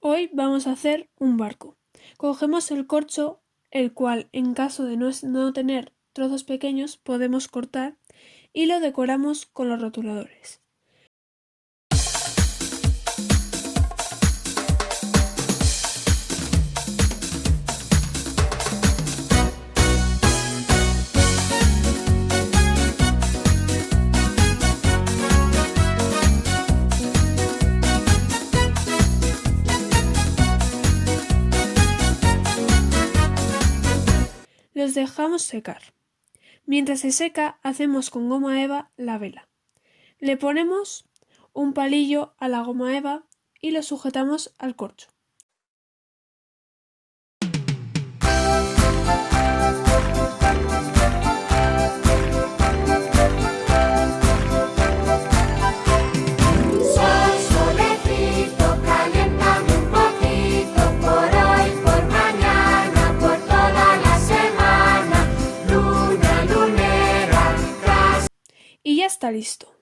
Hoy vamos a hacer un barco. Cogemos el corcho, el cual, en caso de no tener trozos pequeños, podemos cortar y lo decoramos con los rotuladores. Los dejamos secar. Mientras se seca, hacemos con goma eva la vela. Le ponemos un palillo a la goma eva y lo sujetamos al corcho. Y ya está listo.